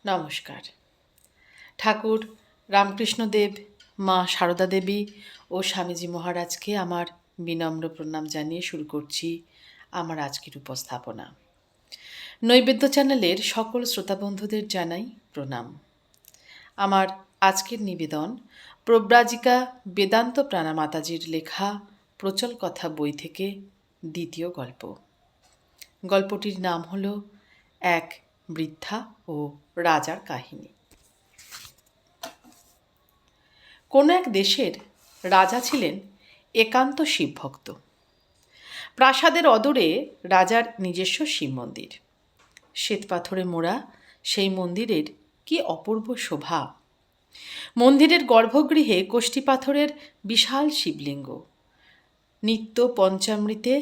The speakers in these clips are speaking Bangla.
নমস্কার। ঠাকুর রামকৃষ্ণদেব, মা সারদা দেবী ও স্বামীজি মহারাজকে আমার বিনম্র প্রণাম জানিয়ে শুরু করছি আমার আজকের উপস্থাপনা। নৈবেদ্য চ্যানেলের সকল শ্রোতাবন্ধুদের জানাই প্রণাম। আমার আজকের নিবেদন প্রব্রাজিকা বেদান্ত প্রাণা মাতাজির লেখা প্রচল কথা বই থেকে দ্বিতীয় গল্প। গল্পটির নাম হল এক বৃদ্ধা ও রাজার কাহিনী। কোনো এক দেশের রাজা ছিলেন একান্ত শিবভক্ত। প্রাসাদের অদূরে রাজার নিজস্ব শিব মন্দির। শ্বেতপাথরে মোড়া সেই মন্দিরের কি অপূর্ব শোভা! মন্দিরের গর্ভগৃহে কোষ্ঠী পাথরের বিশাল শিবলিঙ্গ। নিত্য পঞ্চামৃতে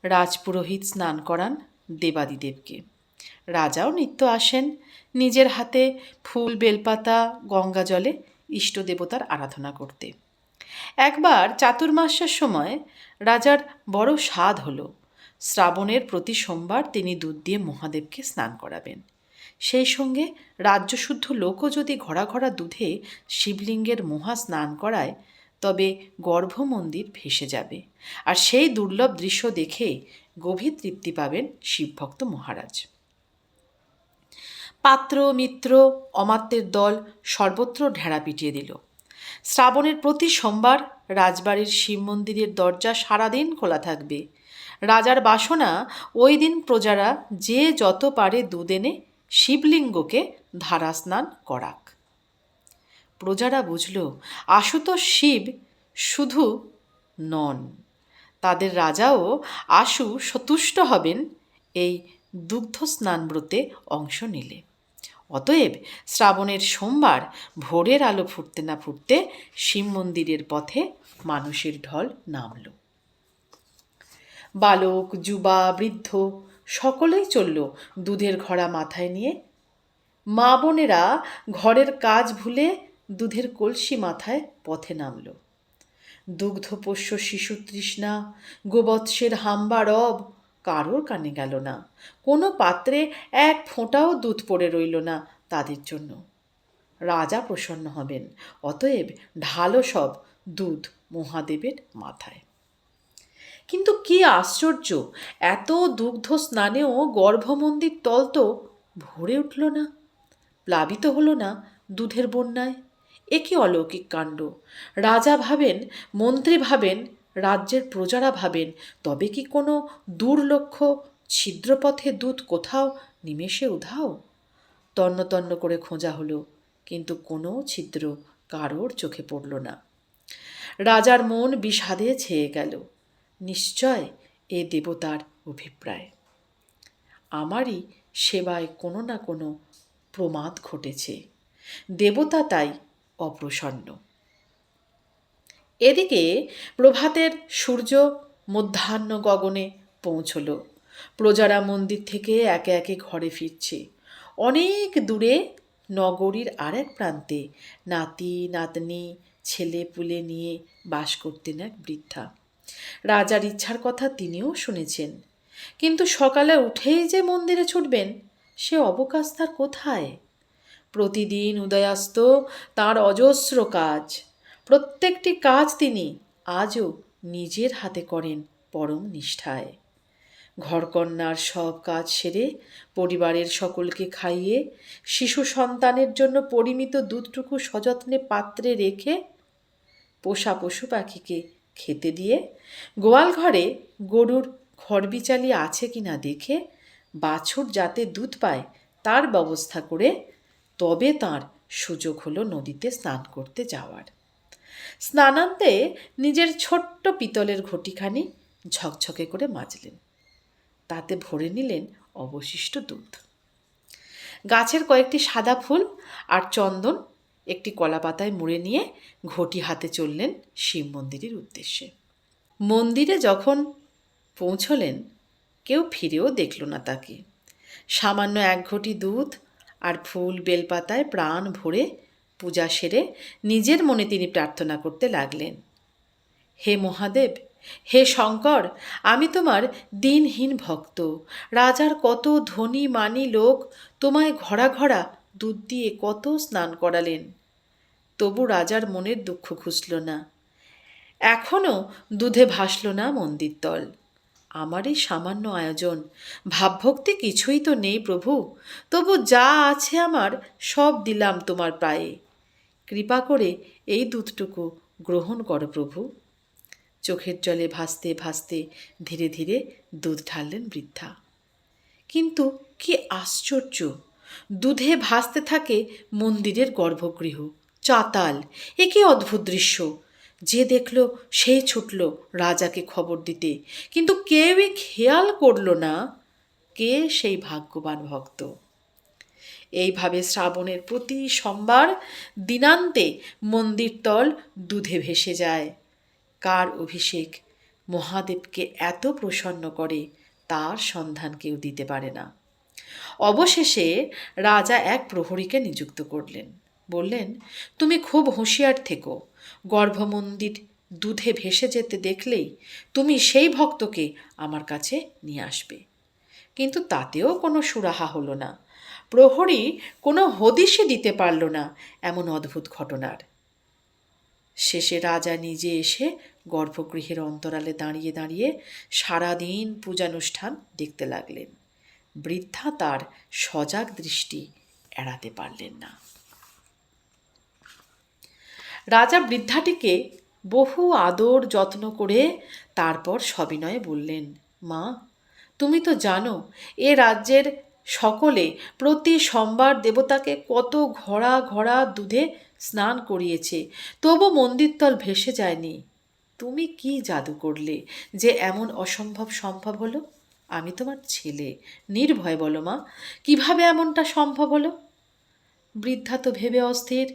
রাজপুরোহিত স্নান করান দেবাদিদেবকে। রাজাও নিত্য আসেন নিজের হাতে ফুল বেলপাতা গঙ্গা জলে ইষ্ট দেবতার আরাধনা করতে। একবার চাতুর্মাস্যের সময় রাজার বড় স্বাদ হলো। শ্রাবণের প্রতি সোমবার তিনি দুধ দিয়ে মহাদেবকে স্নান করাবেন। সেই সঙ্গে রাজ্যশুদ্ধ লোকও যদি ঘড়া ঘড়া দুধে শিবলিঙ্গের মহা স্নান করায় তবে গর্ভমন্দির ভেসে যাবে, আর সেই দুর্লভ দৃশ্য দেখে গভীর তৃপ্তি পাবেন শিবভক্ত মহারাজ। পাত্র মিত্র অমাত্যের দল সর্বত্র ঢেড়া পিটিয়ে দিল। শ্রাবণের প্রতি সোমবার রাজবাড়ির শিব মন্দিরের দরজা সারাদিন খোলা থাকবে। রাজার বাসনা ওই দিন প্রজারা যে যত পারে দুধ এনে শিবলিঙ্গকে ধারা স্নান করাক। প্রজারা বুঝল আশুতোষ শিব শুধু নন, তাদের রাজাও আশু সতুষ্ট হবেন এই দুগ্ধ স্নান ব্রতে অংশ নিলে। অতএব শ্রাবণের সোমবার ভোরের আলো ফুটতে না ফুটতে শিব মন্দিরের পথে মানুষের ঢল নামল। বালক যুবা বৃদ্ধ সকলেই চলল দুধের ঘড়া মাথায় নিয়ে। মা বোনেরা ঘরের কাজ ভুলে দুধের কলসি মাথায় পথে নামল। দুগ্ধপোষ্য শিশু তৃষ্ণা গোবৎসের হাম্বা রব কারোর কানে গেল না। কোনো পাত্রে এক ফোঁটাও দুধ পড়ে রইল না তাদের জন্য। রাজা প্রসন্ন হবেন, অতএব ঢালো সব দুধ মহাদেবের মাথায়। কিন্তু কি আশ্চর্য, এত দুগ্ধ স্নানেও গর্ভমন্দির তল তো ভরে উঠল না, প্লাবিত হলো না দুধের বন্যায়। এ কি অলৌকিক কাণ্ড! রাজা ভাবেন, মন্ত্রী ভাবেন, রাজ্যের প্রজারা ভাবেন, তবে কি কোনো দুর্লক্ষ্য ছিদ্রপথে দুধ কোথাও নিমেষে উধাও? তন্ন তন্ন করে খোঁজা হলো, কিন্তু কোনো ছিদ্র কারোর চোখে পড়ল না। রাজার মন বিষাদে ছেয়ে গেল। নিশ্চয় এ দেবতার অভিপ্রায়। আমারই সেবায় কোনো না কোনো প্রমাদ ঘটেছে, দেবতা তাই অপ্রসন্ন। এদিকে প্রভাতের সূর্য মধ্যাহ্ন গগনে পৌঁছল। প্রজারা মন্দির থেকে একে একে ঘরে ফিরছে। অনেক দূরে নগরীর আরেক প্রান্তে নাতি নাতনি ছেলে পুলে নিয়ে বাস করতেন এক বৃদ্ধা। রাজার ইচ্ছার কথা তিনিও শুনেছেন, কিন্তু সকালে উঠেই যে মন্দিরে ছুটবেন সে অবকাশ তার কোথায়? প্রতিদিন উদয়াস্ত তাঁর অজস্র কাজ। প্রত্যেকটি কাজ তিনি আজও নিজের হাতে করেন পরম নিষ্ঠায়। ঘরকন্নার সব কাজ সেরে পরিবারের সকলকে খাইয়ে শিশু সন্তানের জন্য পরিমিত দুধটুকু সযত্নে পাত্রে রেখে পোষা পশু পাখিকে খেতে দিয়ে গোয়াল ঘরে গরুর খড়বিচালি আছে কিনা দেখে বাছুর যাতে দুধ পায় তার ব্যবস্থা করে তবে তাঁর সুযোগ হলো নদীতে স্নান করতে যাওয়ার। স্নানান্তে নিজের ছোট্ট পিতলের ঘটিখানি ঝকঝকে করে মাজলেন, তাতে ভরে নিলেন অবশিষ্ট দুধ। গাছের কয়েকটি সাদা ফুল আর চন্দন একটি কলা পাতায় মুড়ে নিয়ে ঘটি হাতে চললেন শিব মন্দিরের উদ্দেশ্যে। মন্দিরে যখন পৌঁছলেন কেউ ফিরেও দেখল না তাকে। সামান্য এক ঘটি দুধ আর ফুল বেলপাতায় প্রাণ ভরে পূজা সেরে নিজের মনে তিনি প্রার্থনা করতে লাগলেন, হে মহাদেব, হে শঙ্কর, আমি তোমার দিনহীন ভক্ত। রাজার কত ধনী মানী লোক তোমায় ঘড়া ঘড়া দুধ দিয়ে কত স্নান করালেন, তবু রাজার মনের দুঃখ ঘুচল না। এখনও দুধে ভাসল না মন্দির তল। আমার এই সামান্য আয়োজন, ভাবভক্তি কিছুই তো নেই প্রভু, তবু যা আছে আমার সব দিলাম তোমার পায়ে। কৃপা করে এই দুধটুকু গ্রহণ করো প্রভু। চোখের জলে ভাসতে ভাসতে ধীরে ধীরে দুধ ঢাললেন বৃদ্ধা। কিন্তু কি আশ্চর্য, দুধে ভাসতে থাকে মন্দিরের গর্ভগৃহ, চাতাল। এ কি অদ্ভুত দৃশ্য! যে দেখল সেই ছুটল রাজাকে খবর দিতে, কিন্তু কেউই খেয়াল করল না কে সেই ভাগ্যবান ভক্ত। এইভাবে শ্রাবণের প্রতি সোমবার দিনান্তে মন্দির তল দুধে ভেসে যায়। কার অভিষেক মহাদেবকে এত প্রসন্ন করে তার সন্ধান কেউ দিতে পারে না। অবশেষে রাজা এক প্রহরীকে নিযুক্ত করলেন। বললেন, তুমি খুব হুঁশিয়ার থেকো, গর্ভমন্দির দুধে ভেসে যেতে দেখলেই তুমি সেই ভক্তকে আমার কাছে নিয়ে আসবে। কিন্তু তাতেও কোনো সুরাহা হলো না। প্রহরী কোনো হদিশই দিতে পারল না এমন অদ্ভুত ঘটনার। শেষে রাজা নিজে এসে গর্ভগৃহের অন্তরালে দাঁড়িয়ে দাঁড়িয়ে সারাদিন পূজানুষ্ঠান দেখতে লাগলেন। বৃদ্ধা তার সজাগ দৃষ্টি এড়াতে পারলেন না। রাজা বৃদ্ধাটিকে বহু আদর যত্ন করে তারপর সবিনয়ে বললেন, মা, তুমি তো জানো এ রাজ্যের সকলে প্রতি সোমবার দেবতাকে কত ঘড়া ঘড়া দুধে স্নান করিয়েছে, তবু মন্দিরতল ভেসে যায়নি। তুমি কি জাদু করলে যে এমন অসম্ভব সম্ভব হলো? আমি তোমার ছেলে, নির্ভয় বলো মা, কিভাবে এমনটা সম্ভব হলো? বৃদ্ধা তো ভেবে অস্থির।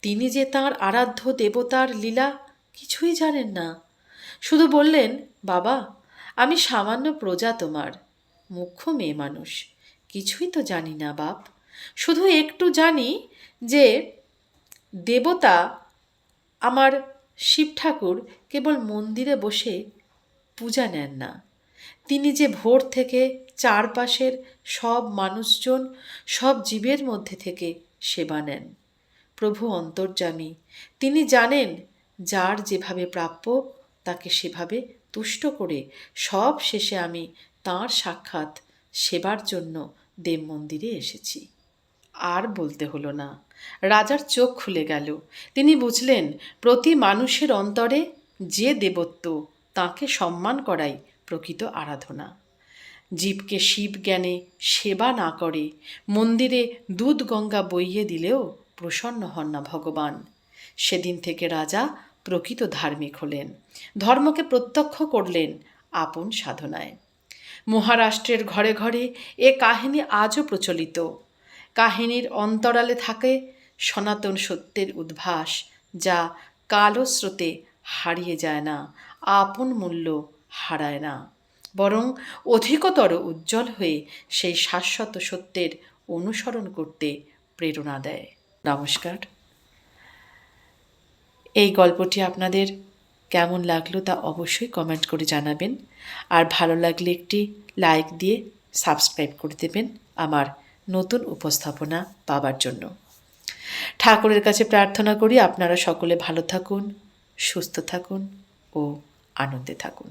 তিনি যে তাঁর আরাধ্য দেবতার লীলা কিছুই জানেন না। শুধু বললেন, বাবা, আমি সামান্য প্রজা তোমার, মুখ্য মেয়ে মানুষ, কিছুই তো জানি না বাপ। শুধু একটু জানি যে দেবতা আমার শিব ঠাকুর কেবল মন্দিরে বসে পূজা নেন না, তিনি যে ভোর থেকে চারপাশের সব মানুষজন, সব জীবের মধ্যে থেকে সেবা নেন। প্রভু অন্তর্যামী, তিনি জানেন যার যেভাবে প্রাপ্য তাকে সেভাবে তুষ্ট করে সব শেষে আমি তাঁর সাক্ষাৎ সেবার জন্য দেব মন্দিরে এসেছি। আর বলতে হলো না, রাজার চোখ খুলে গেল। তিনি বুঝলেন প্রতি মানুষের অন্তরে যে দেবত্ব, তাকে সম্মান করাই প্রকৃত আরাধনা। জীবকে শিব জ্ঞানে সেবা না করে মন্দিরে দুধ গঙ্গা বইয়ে দিলেও প্রসন্ন হন না ভগবান। সেদিন থেকে রাজা প্রকৃত ধার্মিক হলেন, ধর্মকে প্রত্যক্ষ করলেন আপন সাধনায়। মহারাষ্ট্রের ঘরে ঘরে এ কাহিনী আজও প্রচলিত। কাহিনীর অন্তরালে থাকে সনাতন সত্যের উদ্ভাস, যা কালো স্রোতে হারিয়ে যায় না, আপন মূল্য হারায় না, বরং অধিকতর উজ্জ্বল হয়ে সেই শাশ্বত সত্যের অনুসরণ করতে প্রেরণা দেয়। নমস্কার। এই গল্পটি আপনাদের কেমন লাগলো তা অবশ্যই কমেন্ট করে জানাবেন, আর ভালো লাগলে একটি লাইক দিয়ে সাবস্ক্রাইব করে দেবেন আমার নতুন উপস্থাপনা পাবার জন্য। ঠাকুরের কাছে প্রার্থনা করি আপনারা সকলে ভালো থাকুন, সুস্থ থাকুন ও আনন্দে থাকুন।